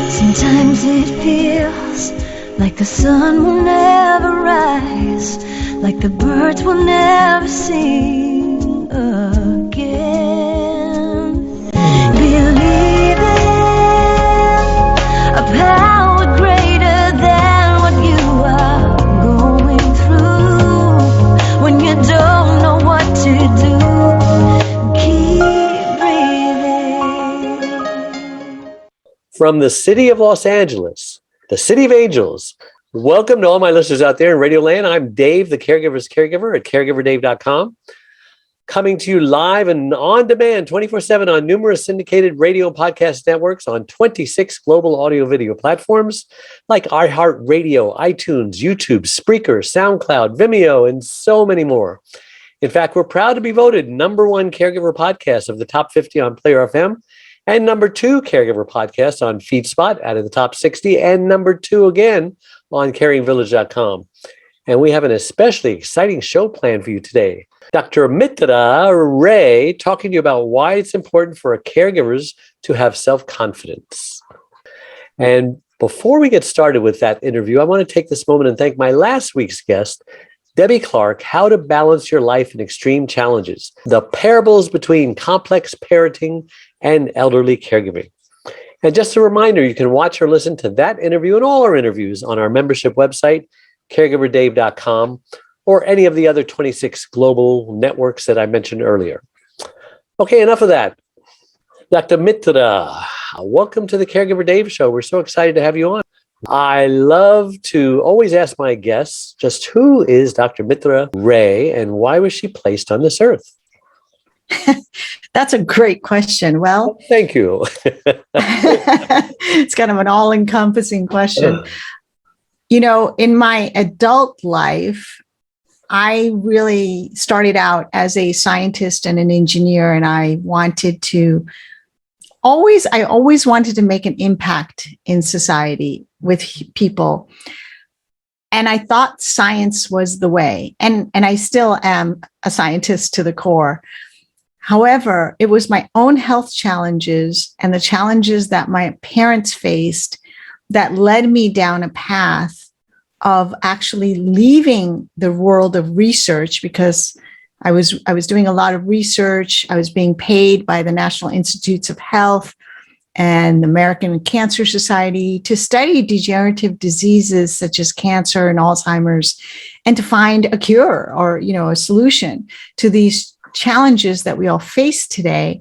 Sometimes it feels like the sun will never rise, like the birds will never sing again. Believe in a power greater than what you are going through. When you don't know what to do, keep breathing. From the city of Los Angeles, the city of angels, welcome to all my listeners out there in Radio Land. I'm Dave, the Caregiver's Caregiver at caregiverdave.com, coming to you live and on demand 24/7 on numerous syndicated radio and podcast networks on 26 global audio video platforms like iHeartRadio, iTunes, YouTube, Spreaker, SoundCloud, Vimeo, and so many more. In fact, we're proud to be voted #1 caregiver podcast of the top 50 on Player FM, and #2 caregiver podcast on FeedSpot out of the top 60, and #2 again on caringvillage.com. And we have an especially exciting show planned for you today. Dr. Mitra Ray talking to you about why it's important for caregivers to have self-confidence. And before we get started with that interview, I want to take this moment and thank my last week's guest, Debbie Clark, How to Balance Your Life in Extreme Challenges, the parables between complex parenting and elderly caregiving. And just a reminder, you can watch or listen to that interview and all our interviews on our membership website, caregiverdave.com, or any of the other 26 global networks that I mentioned earlier. Okay, enough of that. Dr. Mitra, welcome to the Caregiver Dave Show. We're so excited to have you on. I love to always ask my guests, just who is Dr. Mitra Ray and why was she placed on this earth? That's a great question. Well, thank you. It's kind of an all-encompassing question. You know, in my adult life, I really started out as a scientist and an engineer, and I always wanted to make an impact in society with people. And I thought science was the way, and I still am a scientist to the core. However, it was my own health challenges and the challenges that my parents faced that led me down a path of actually leaving the world of research, because I was doing a lot of research. I was being paid by the National Institutes of Health and the American Cancer Society to study degenerative diseases such as cancer and Alzheimer's, and to find a cure or, a solution to these challenges that we all face today.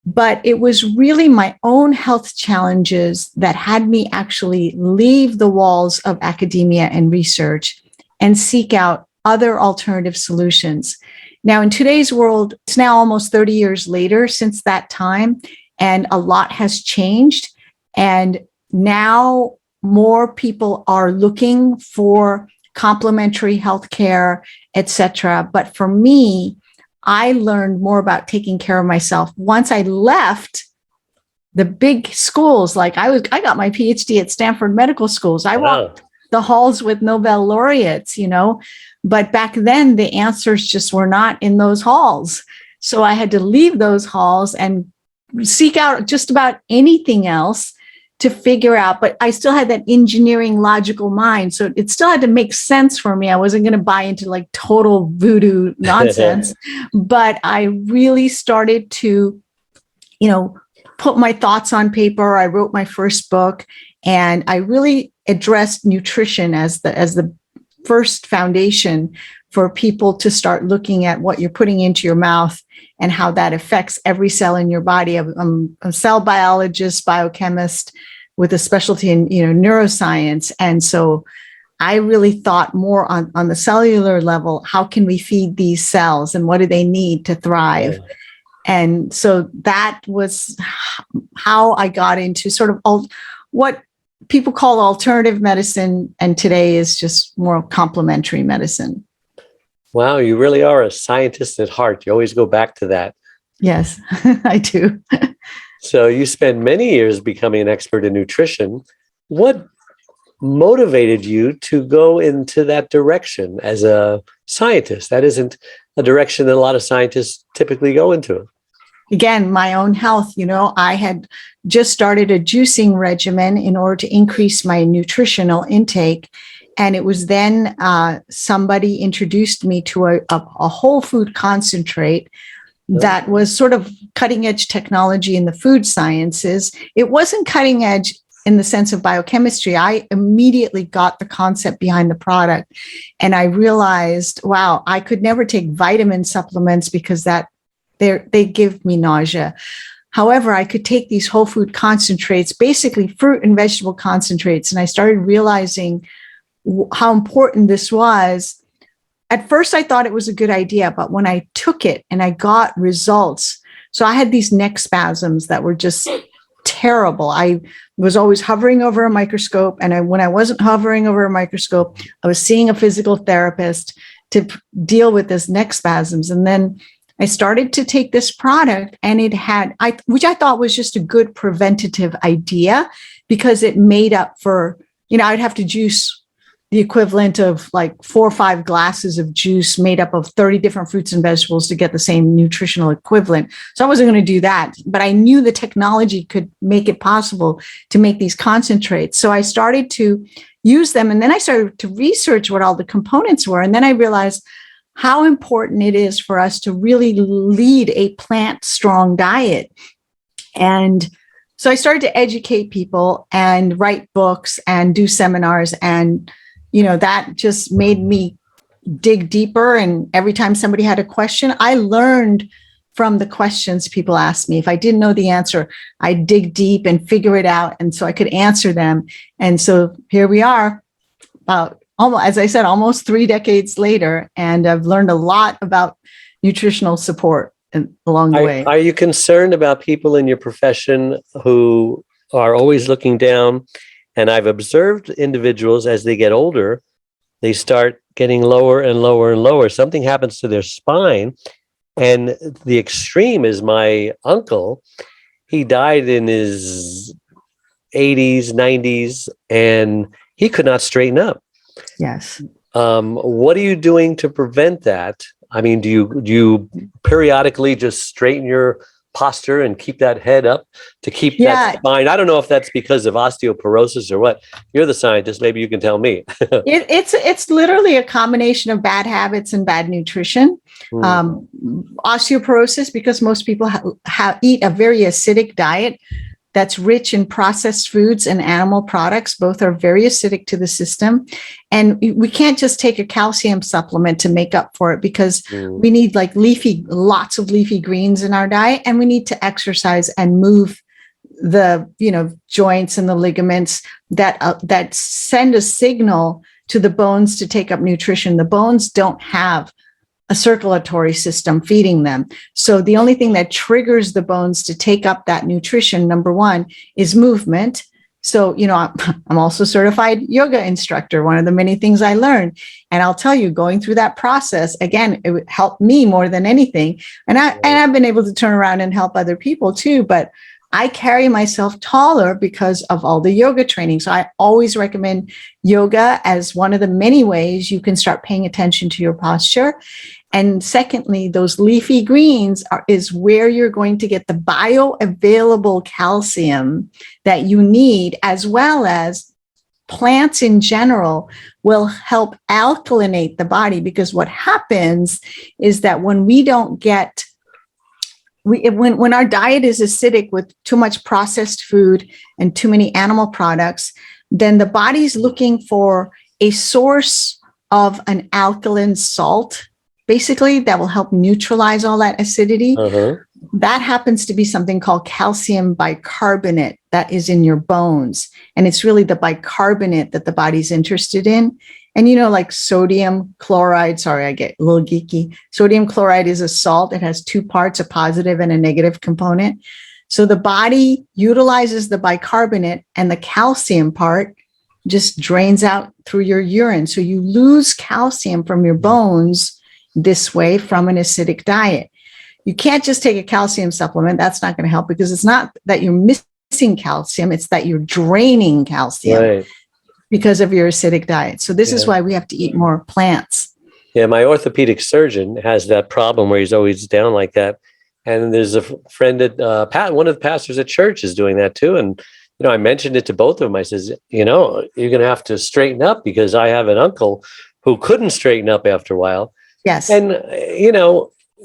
But it was really my own health challenges that had me actually leave the walls of academia and research and seek out other alternative solutions. Now, in today's world, it's now almost 30 years later since that time, and a lot has changed. And now more people are looking for complementary healthcare, etc. But for me, I learned more about taking care of myself once I left the big schools. Like I got my PhD at Stanford Medical Schools. I walked the halls with Nobel laureates, but back then the answers just were not in those halls. So I had to leave those halls and seek out just about anything else to figure out, but I still had that engineering logical mind. So it still had to make sense for me. I wasn't going to buy into like total voodoo nonsense, but I really started to, put my thoughts on paper. I wrote my first book, and I really addressed nutrition as the first foundation for people to start looking at what you're putting into your mouth and how that affects every cell in your body. I'm a cell biologist, biochemist with a specialty in neuroscience. And so I really thought more on the cellular level, how can we feed these cells and what do they need to thrive? Yeah. And so that was how I got into sort of what people call alternative medicine, and today is just more complementary medicine. Wow, you really are a scientist at heart. You always go back to that. Yes, I do. So you spent many years becoming an expert in nutrition. What motivated you to go into that direction as a scientist? That isn't a direction that a lot of scientists typically go into. again, my own health, I had just started a juicing regimen in order to increase my nutritional intake. And it was then somebody introduced me to a whole food concentrate that was sort of cutting edge technology in the food sciences. It wasn't cutting edge in the sense of biochemistry. I immediately got the concept behind the product. And I realized, wow, I could never take vitamin supplements because they give me nausea. However, I could take these whole food concentrates, basically fruit and vegetable concentrates. And I started realizing how important this was. At first, I thought it was a good idea, but when I took it and I got results, so I had these neck spasms that were just terrible. I was always hovering over a microscope. And when I wasn't hovering over a microscope, I was seeing a physical therapist to deal with this neck spasms. And then I started to take this product, and it had, which I thought was just a good preventative idea, because it made up for, I'd have to juice the equivalent of like 4 or 5 glasses of juice made up of 30 different fruits and vegetables to get the same nutritional equivalent. So I wasn't going to do that, but I knew the technology could make it possible to make these concentrates. So I started to use them, and then I started to research what all the components were. And then I realized how important it is for us to really lead a plant-strong diet. And so I started to educate people and write books and do seminars, and that just made me dig deeper. And every time somebody had a question, I learned from the questions people asked me. If I didn't know the answer, I'd dig deep and figure it out. And so I could answer them. And so here we are, about almost, as I said, almost 3 decades later. And I've learned a lot about nutritional support along the way. Are you concerned about people in your profession who are always looking down? And I've observed individuals as they get older, they start getting lower and lower and lower. Something happens to their spine. And the extreme is my uncle. He died in his 80s, 90s, and he could not straighten up. Yes. What are you doing to prevent that? I mean, do you periodically just straighten your posture and keep that head up to keep that spine? I don't know if that's because of osteoporosis or what. You're the scientist. Maybe you can tell me. It's literally a combination of bad habits and bad nutrition. Osteoporosis, because most people eat a very acidic diet that's rich in processed foods and animal products. Both are very acidic to the system. And we can't just take a calcium supplement to make up for it, because we need like lots of leafy greens in our diet, and we need to exercise and move the, joints and the ligaments that send a signal to the bones to take up nutrition. The bones don't have a circulatory system feeding them. So the only thing that triggers the bones to take up that nutrition, number one, is movement. So, I'm also a certified yoga instructor, one of the many things I learned. And I'll tell you, going through that process, again, it would help me more than anything. And I've been able to turn around and help other people too, but I carry myself taller because of all the yoga training. So I always recommend yoga as one of the many ways you can start paying attention to your posture. And secondly, those leafy greens is where you're going to get the bioavailable calcium that you need, as well as plants in general will help alkalinate the body. Because what happens is that when we don't get when our diet is acidic with too much processed food and too many animal products, then the body's looking for a source of an alkaline salt, basically, that will help neutralize all that acidity. That happens to be something called calcium bicarbonate that is in your bones. And it's really the bicarbonate that the body's interested in. And, like sodium chloride, sorry, I get a little geeky. Sodium chloride is a salt. It has 2 parts, a positive and a negative component. So the body utilizes the bicarbonate, and the calcium part just drains out through your urine. So you lose calcium from your bones this way from an acidic diet. You can't just take a calcium supplement. That's not going to help, because it's not that you're missing calcium. It's that you're draining calcium because of your acidic diet. So this is why we have to eat more plants. Yeah, my orthopedic surgeon has that problem where he's always down like that. And there's a friend at one of the pastors at church is doing that too. And I mentioned it to both of them. I says, you're going to have to straighten up, because I have an uncle who couldn't straighten up after a while. Yes. And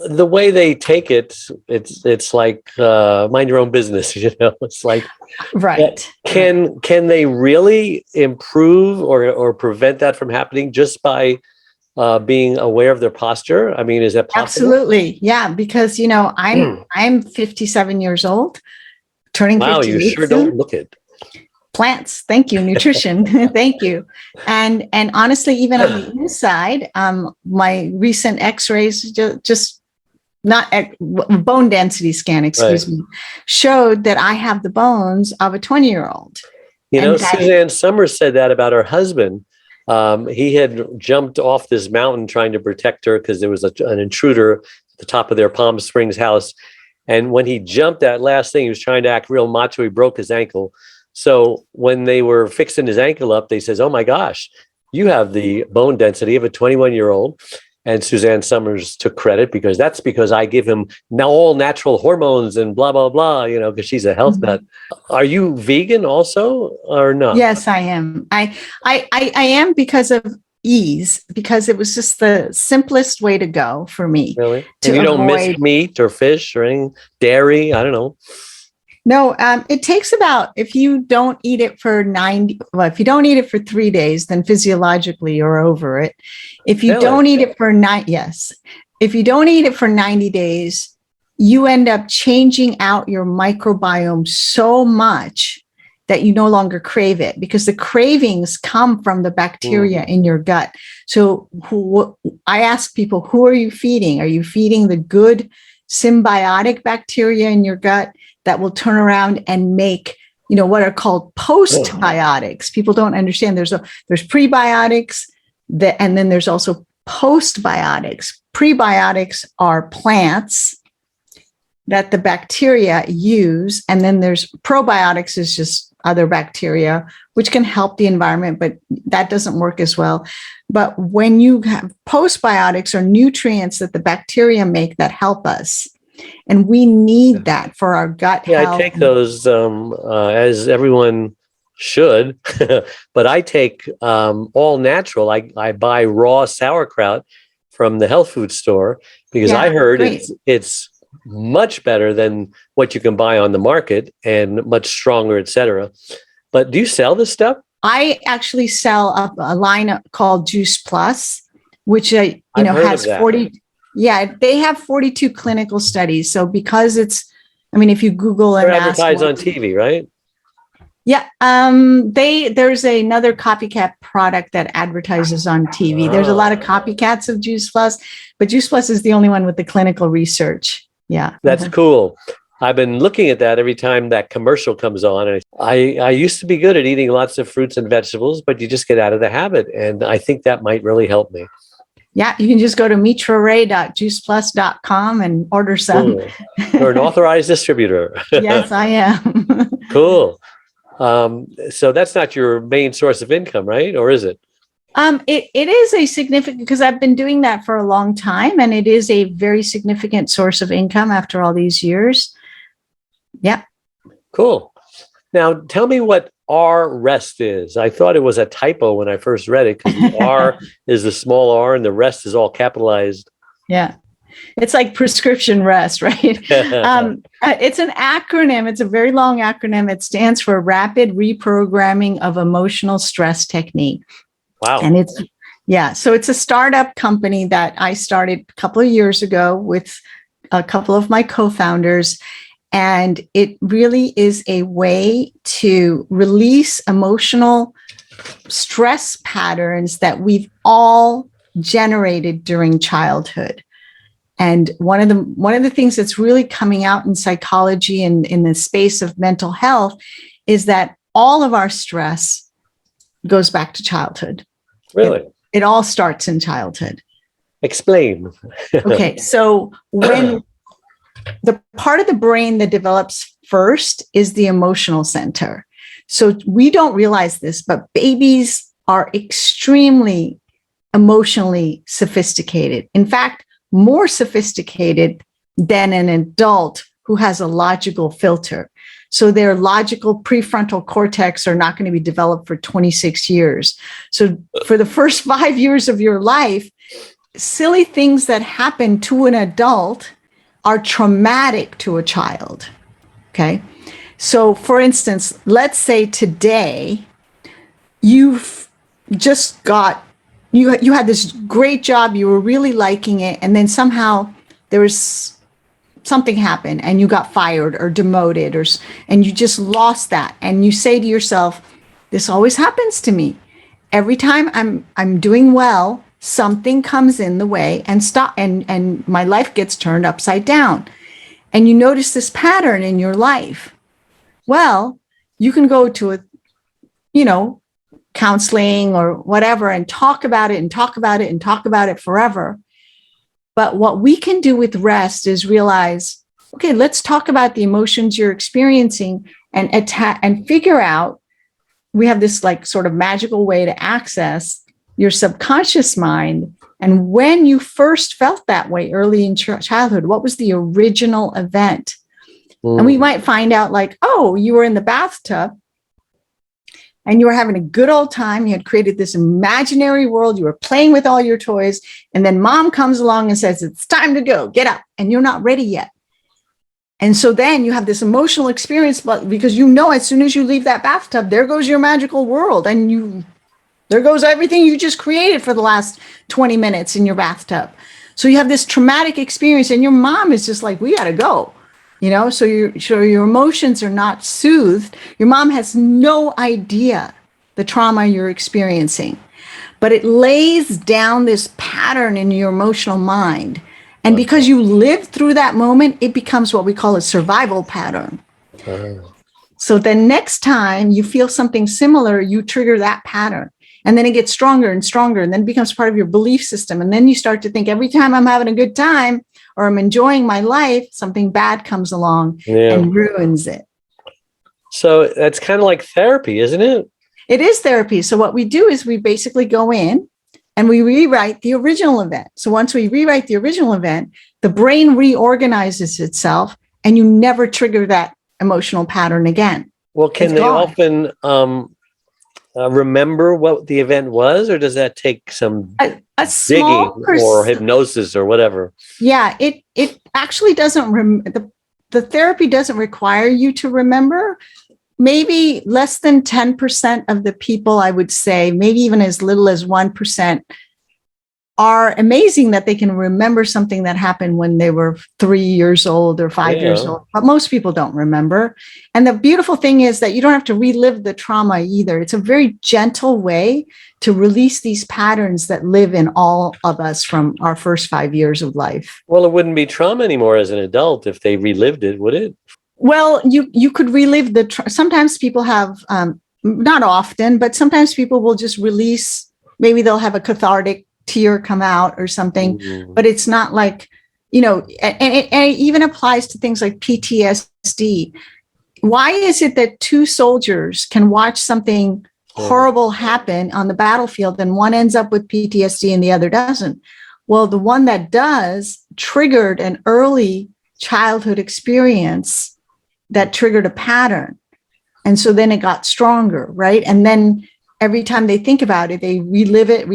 the way they take it, it's like mind your own business. It's like, right. Can they really improve or prevent that from happening just by being aware of their posture? I mean, is that possible? Absolutely. Yeah. Because, I'm 57 years old, turning 58 Wow, you sure soon. don't look it. Plants. Thank you. Nutrition. Thank you. And honestly, even on the inside, my recent x-rays, just not bone density scan, excuse me, showed that I have the bones of a 20-year-old. Suzanne Summers said that about her husband. He had jumped off this mountain trying to protect her because there was an intruder at the top of their Palm Springs house. And when he jumped that last thing, he was trying to act real macho. He broke his ankle. So when they were fixing his ankle up, they says, oh my gosh, you have the bone density of a 21-year-old. And Suzanne Summers took credit because I give him now all natural hormones and blah, blah, blah, because she's a health nut. Are you vegan also or not? Yes, I am. I am because of ease, because it was just the simplest way to go for me. Really? And you don't miss meat or fish or any dairy? I don't know. No, it takes about, if you don't eat it for 3 days, then physiologically you're over it. If you don't eat it for if you don't eat it for 90 days, you end up changing out your microbiome so much that you no longer crave it, because the cravings come from the bacteria in your gut. So I ask people, who are you feeding? Are you feeding the good symbiotic bacteria in your gut that will turn around and make, what are called postbiotics? People don't understand. There's prebiotics and then there's also postbiotics. Prebiotics are plants that the bacteria use. And then there's probiotics is just other bacteria, which can help the environment, but that doesn't work as well. But when you have postbiotics, or nutrients that the bacteria make that help us, and we need that for our gut health. I take those as everyone should, but I take all natural. I buy raw sauerkraut from the health food store because I heard it's much better than what you can buy on the market and much stronger, etc. But do you sell this stuff? I actually sell a line called Juice Plus, which has 40. Yeah, they have 42 clinical studies. So because if you Google and advertise on TV, right? Yeah. There's another copycat product that advertises on TV. There's a lot of copycats of Juice Plus, but Juice Plus is the only one with the clinical research. Yeah. That's cool. I've been looking at that every time that commercial comes on. And I used to be good at eating lots of fruits and vegetables, but you just get out of the habit. And I think that might really help me. Yeah, you can just go to mitraray.juiceplus.com and order some. Cool. You're an authorized distributor. Yes, I am. Cool. So that's not your main source of income, right? Or is it? It is a significant, because I've been doing that for a long time, and it is a very significant source of income after all these years. Yeah. Cool. Now tell me what rREST is. I thought it was a typo when I first read it, because the R is the small r and the rest is all capitalized. Yeah. It's like prescription rest, right? It's an acronym. It's a very long acronym. It stands for Rapid Reprogramming of Emotional Stress Technique. Wow. And so it's a startup company that I started a couple of years ago with a couple of my co-founders. And it really is a way to release emotional stress patterns that we've all generated during childhood. And one of the things that's really coming out in psychology and in the space of mental health is that all of our stress goes back to childhood. Really? It all starts in childhood. Explain. Okay, so when the part of the brain that develops first is the emotional center. So we don't realize this, but babies are extremely emotionally sophisticated. In fact, more sophisticated than an adult who has a logical filter. So their logical prefrontal cortex are not going to be developed for 26 years. So for the first 5 years of your life, silly things that happen to an adult are traumatic to a child. Okay. So for instance, let's say today you've just you had this great job, you were really liking it, and then somehow there was something happened and you got fired or demoted, and you just lost that. And you say to yourself, this always happens to me. Every time I'm doing well, something comes in the way and my life gets turned upside down. And you notice this pattern in your life. Well, you can go to counseling or whatever and talk about it and talk about it and talk about it forever. But what we can do with rest is realize, okay, let's talk about the emotions you're experiencing and figure out. We have this like sort of magical way to access your subconscious mind. And when you first felt that way early in childhood, what was the original event? And we might find out like, oh, you were in the bathtub and you were having a good old time. You had created this imaginary world. You were playing with all your toys. And then mom comes along and says, it's time to go, get up. And you're not ready yet. And so then you have this emotional experience, but because as soon as you leave that bathtub, there goes your magical world. And there goes everything you just created for the last 20 minutes in your bathtub. So you have this traumatic experience and your mom is just like, we got to go. So your emotions are not soothed. Your mom has no idea the trauma you're experiencing, but it lays down this pattern in your emotional mind. And because you lived through that moment, it becomes what we call a survival pattern. So then next time you feel something similar, you trigger that pattern. And then it gets stronger and stronger, and then it becomes part of your belief system. And then you start to think every time I'm having a good time or I'm enjoying my life, something bad comes along and ruins it. So that's kind of like therapy, isn't it? It is therapy. So what we do is we basically go in and we rewrite the original event. So once we rewrite the original event, the brain reorganizes itself and you never trigger that emotional pattern again. Well, can they often remember what the event was, or does that take some digging or hypnosis or whatever? Yeah, it actually doesn't. The therapy doesn't require you to remember. Maybe less than 10% of the people, I would say, maybe even as little as 1%, are amazing that they can remember something that happened when they were 3 years old or 5 years old. But most people don't remember. And the beautiful thing is that you don't have to relive the trauma either. It's a very gentle way to release these patterns that live in all of us from our first 5 years of life. Well, it wouldn't be trauma anymore as an adult if they relived it, would it? Well, you could relive sometimes people have, not often, but sometimes people will just release, maybe they'll have a cathartic tear come out or something, but it's not like, and it even applies to things like PTSD. Why is it that two soldiers can watch something horrible happen on the battlefield and one ends up with PTSD and the other doesn't? Well, the one that does triggered an early childhood experience that triggered a pattern. And so then it got stronger, right? And then every time they think about it, they relive it.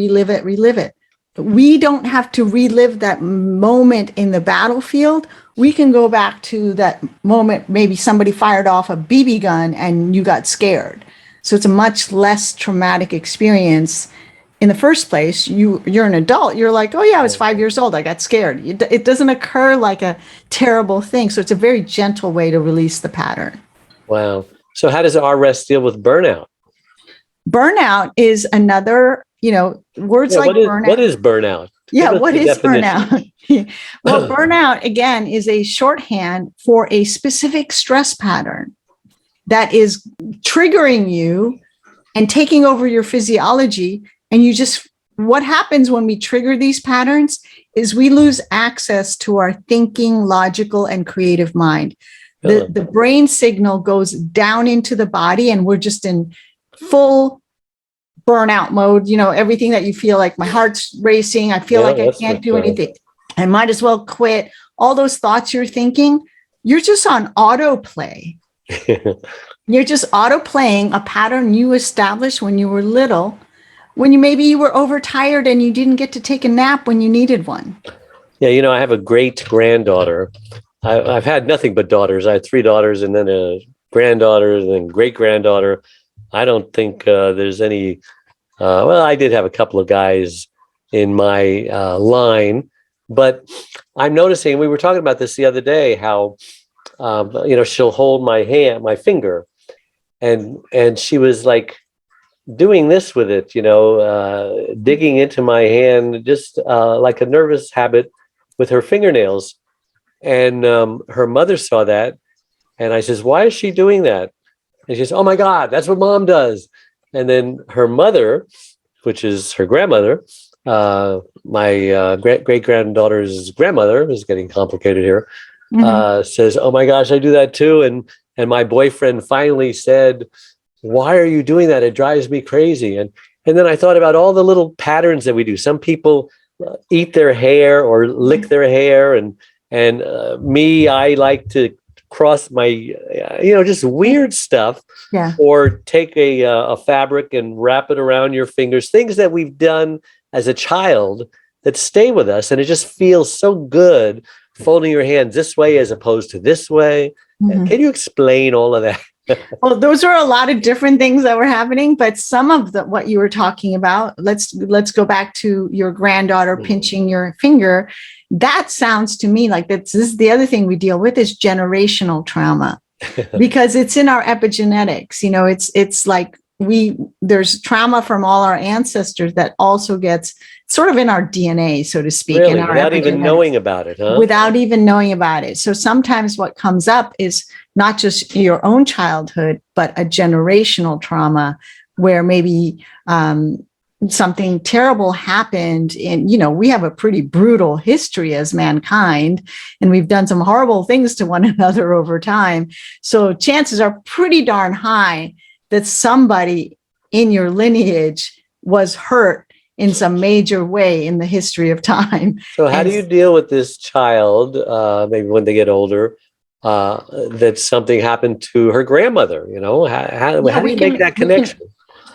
We don't have to relive that moment in the battlefield. We can go back to that moment. Maybe somebody fired off a BB gun and you got scared. So it's a much less traumatic experience. In the first place, you're an adult. You're like, oh yeah, I was 5 years old. I got scared. It doesn't occur like a terrible thing. So it's a very gentle way to release the pattern. Wow. So how does rREST deal with burnout? Burnout is another, words like burnout. What is burnout? Yeah, what is burnout? Well, burnout, again, is a shorthand for a specific stress pattern that is triggering you and taking over your physiology. And what happens when we trigger these patterns is we lose access to our thinking, logical, and creative mind. The brain signal goes down into the body and we're just in full burnout mode. Everything that you feel like my heart's racing. I feel like I can't do anything. I might as well quit. All those thoughts you're thinking, you're just on autoplay. You're just auto-playing a pattern you established when you were little, when you were overtired and you didn't get to take a nap when you needed one. Yeah, I have a great granddaughter. I've had nothing but daughters. I had 3 daughters and then a granddaughter and then great granddaughter. I don't think there's any. Well, I did have a couple of guys in my line, but I'm noticing, we were talking about this the other day, how she'll hold my finger, and she was like doing this with it, digging into my hand, just like a nervous habit with her fingernails. And her mother saw that, and I says, "Why is she doing that?" And she says, "Oh my God, that's what mom does." And then her mother, which is her grandmother, my great granddaughter's grandmother, is getting complicated here, says, "Oh my gosh, I do that too." And my boyfriend finally said, "Why are you doing that? It drives me crazy." And then I thought about all the little patterns that we do. Some people eat their hair or lick their hair, and me, I like to cross my, just weird stuff. Yeah. Or take a fabric and wrap it around your fingers. Things that we've done as a child that stay with us, and it just feels so good folding your hands this way as opposed to this way. Can you explain all of that? Well, those are a lot of different things that were happening, but some of what you were talking about, let's go back to your granddaughter pinching your finger. That sounds to me like this is the other thing we deal with is generational trauma, because it's in our epigenetics. It's like there's trauma from all our ancestors that also gets sort of in our DNA, so to speak. Really? In our Without even knowing about it, huh? Without even knowing about it. So sometimes what comes up is not just your own childhood, but a generational trauma where maybe something terrible happened. And, we have a pretty brutal history as mankind, and we've done some horrible things to one another over time. So chances are pretty darn high that somebody in your lineage was hurt in some major way in the history of time. So how do you deal with this child, maybe when they get older, that something happened to her grandmother? How do you make that connection?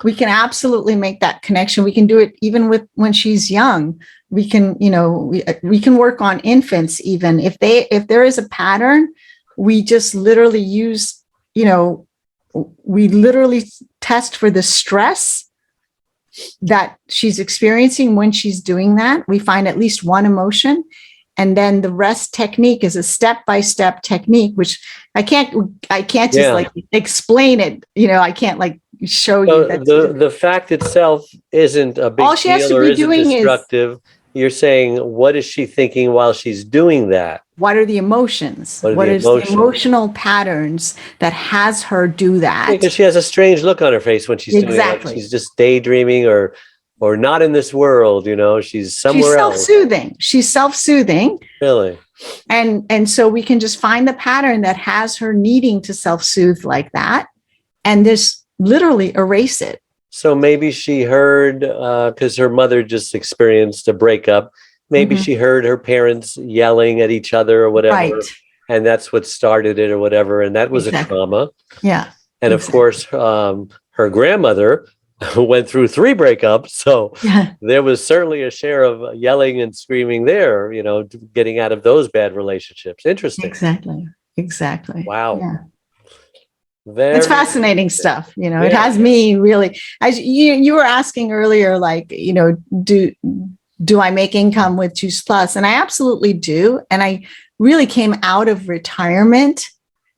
We can absolutely make that connection. We can do it even with when she's young. We can, we can work on infants even. If there is a pattern, we just literally use, we literally test for the stress that she's experiencing when she's doing that. We find at least one emotion. And then the rest technique is a step-by-step technique, which I can't just explain it. I can't show you that. The fact itself isn't a big deal or isn't destructive. You're saying, what is she thinking while she's doing that? What are the emotions? What is the emotional patterns that has her do that? Because she has a strange look on her face when she's doing it. She's just daydreaming or not in this world, she's somewhere else. She's self-soothing. Really? And so we can just find the pattern that has her needing to self-soothe like that, and just literally erase it. So maybe she heard, because her mother just experienced a breakup, maybe she heard her parents yelling at each other or whatever, right, and that's what started it or whatever, and that was a trauma. Yeah. And of course, her grandmother went through 3 breakups, so there was certainly a share of yelling and screaming there, getting out of those bad relationships. Interesting. Exactly. Wow. Yeah. It's fascinating stuff. It has me really, as you were asking earlier, do I make income with Juice Plus? And I absolutely do. And I really came out of retirement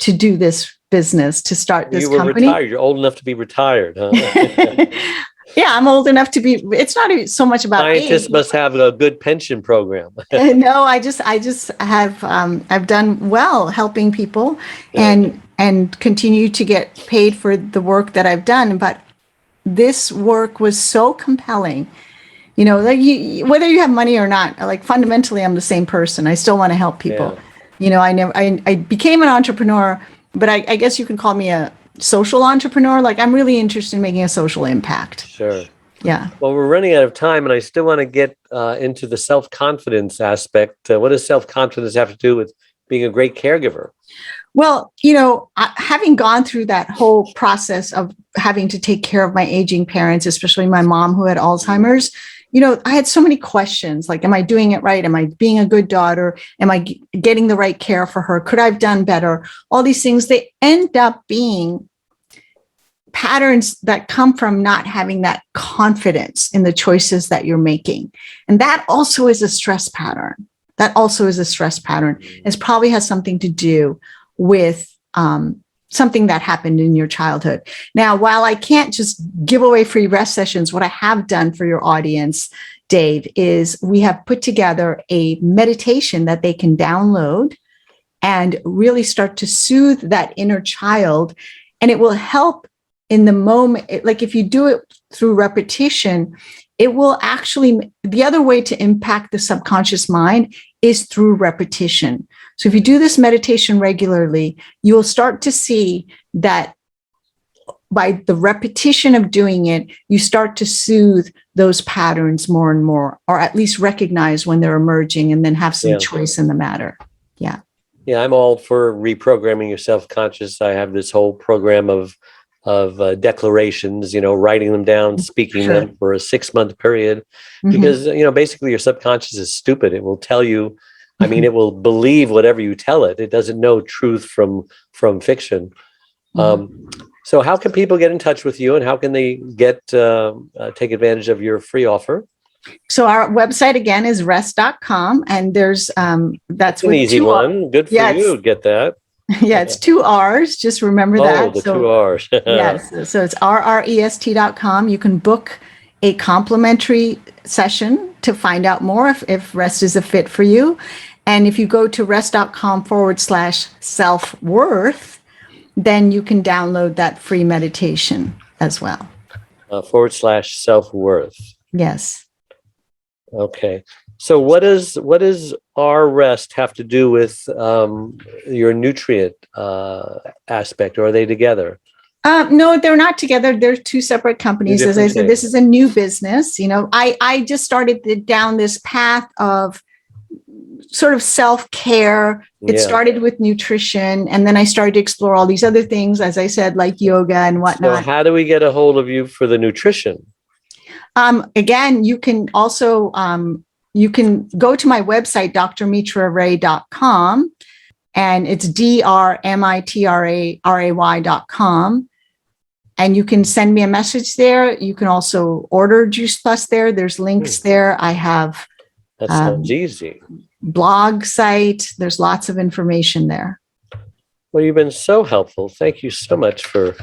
to do this business, to start this company. You were retired. You're old enough to be retired, huh? Yeah, I'm old enough to be. It's not so much about scientists age. Must have a good pension program. No, I just have. I've done well helping people, and continue to get paid for the work that I've done. But this work was so compelling. Whether you have money or not, fundamentally, I'm the same person. I still want to help people. Yeah. I became an entrepreneur, but I guess you can call me a social entrepreneur. I'm really interested in making a social impact. Sure. Yeah. Well, we're running out of time, and I still want to get into the self-confidence aspect. What does self-confidence have to do with being a great caregiver? Well, having gone through that whole process of having to take care of my aging parents, especially my mom who had Alzheimer's, I had so many questions like, am I doing it right? Am I being a good daughter? Am I getting the right care for her? Could I have done better? All these things, they end up being patterns that come from not having that confidence in the choices that you're making. And that also is a stress pattern. It probably has something to do with something that happened in your childhood. Now, while I can't just give away free rest sessions, what I have done for your audience, Dave, is we have put together a meditation that they can download and really start to soothe that inner child. And it will help in the moment. Like if you do it through repetition, it will actually, the other way to impact the subconscious mind is through repetition. So if you do this meditation regularly, you'll start to see that by the repetition of doing it, you start to soothe those patterns more and more, or at least recognize when they're emerging and then have some choice in the matter. Yeah. Yeah, I'm all for reprogramming your self-conscious. I have this whole program of declarations, writing them down, speaking them for a 6-month period, because, basically your subconscious is stupid. It will tell you, it will believe whatever you tell it. It doesn't know truth from fiction. So how can people get in touch with you, and how can they take advantage of your free offer? So our website again is rest.com, and there's that's an easy one. Good for you. Get that. Yeah, it's 2 R's. Just remember that. The 2 R's. Yes. So it's rREST.com. You can book a complimentary session to find out more if rest is a fit for you. And if you go to rest.com/self-worth, then you can download that free meditation as well. /self-worth. Yes. Okay. So what does rREST have to do with your nutrient aspect, or are they together? No, they're not together. They're 2 separate companies. As I said, this is a new business. I just started down this path of sort of self-care. It started with nutrition, and then I started to explore all these other things, as I said, like yoga and whatnot. So how do we get a hold of you for the nutrition? Again, you can also you can go to my website, drmitraray.com, and it's drmitraray.com. And you can send me a message there. You can also order Juice Plus there. There's links there. I have that sounds easy. Blog site. There's lots of information there. Well, you've been so helpful. Thank you so much for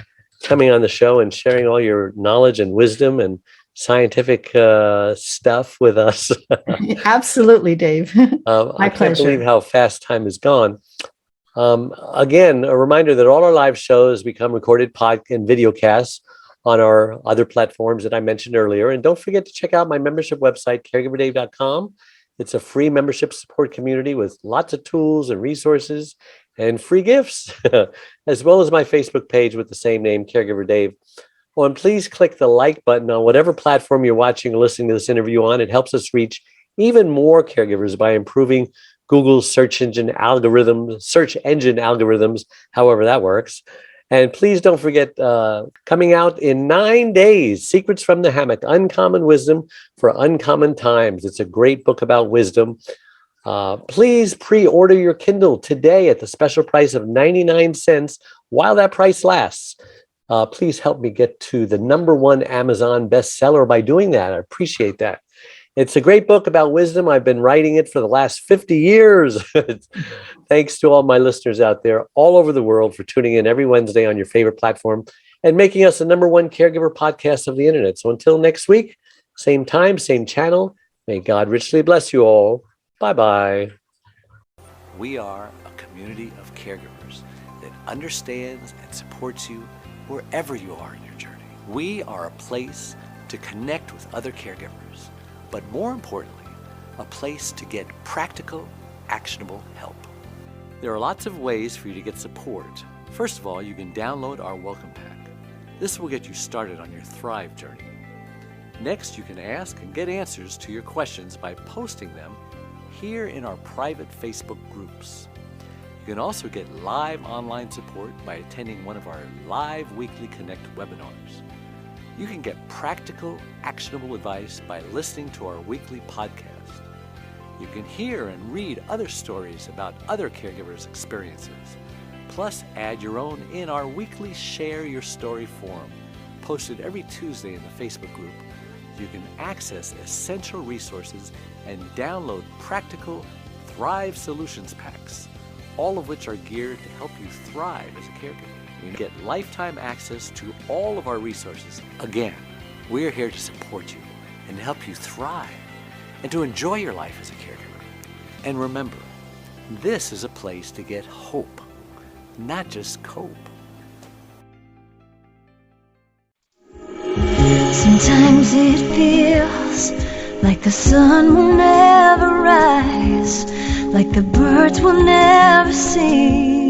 coming on the show and sharing all your knowledge and wisdom and scientific stuff with us. Absolutely, Dave. My pleasure. Can't believe how fast time has gone. Again, a reminder that all our live shows become recorded podcast and video casts on our other platforms that I mentioned earlier. And don't forget to check out my membership website, caregiverdave.com. It's a free membership support community with lots of tools and resources and free gifts, as well as my Facebook page with the same name, Caregiver Dave. Oh, and please click the like button on whatever platform you're watching or listening to this interview on. It helps us reach even more caregivers by improving Google's search engine algorithms, however that works. And please don't forget, coming out in 9 days, Secrets from the Hammock, Uncommon Wisdom for Uncommon Times. It's a great book about wisdom. Please pre-order your Kindle today at the special price of 99 cents while that price lasts. Please help me get to the #1 Amazon bestseller by doing that. I appreciate that. It's a great book about wisdom. I've been writing it for the last 50 years. Thanks to all my listeners out there all over the world for tuning in every Wednesday on your favorite platform and making us the #1 caregiver podcast of the internet. So until next week, same time, same channel. May God richly bless you all. Bye-bye. We are a community of caregivers that understands and supports you wherever you are in your journey. We are a place to connect with other caregivers, but more importantly, a place to get practical, actionable help. There are lots of ways for you to get support. First of all, you can download our welcome pack. This will get you started on your Thrive journey. Next, you can ask and get answers to your questions by posting them here in our private Facebook groups. You can also get live online support by attending one of our live weekly Connect webinars. You can get practical, actionable advice by listening to our weekly podcast. You can hear and read other stories about other caregivers' experiences. Plus, add your own in our weekly Share Your Story forum, posted every Tuesday in the Facebook group. You can access essential resources and download practical Thrive Solutions packs, all of which are geared to help you thrive as a caregiver. You can get lifetime access to all of our resources. Again, we're here to support you and help you thrive and to enjoy your life as a caregiver. And remember, this is a place to get hope, not just cope. Sometimes it feels like the sun will never rise, like the birds will never sing.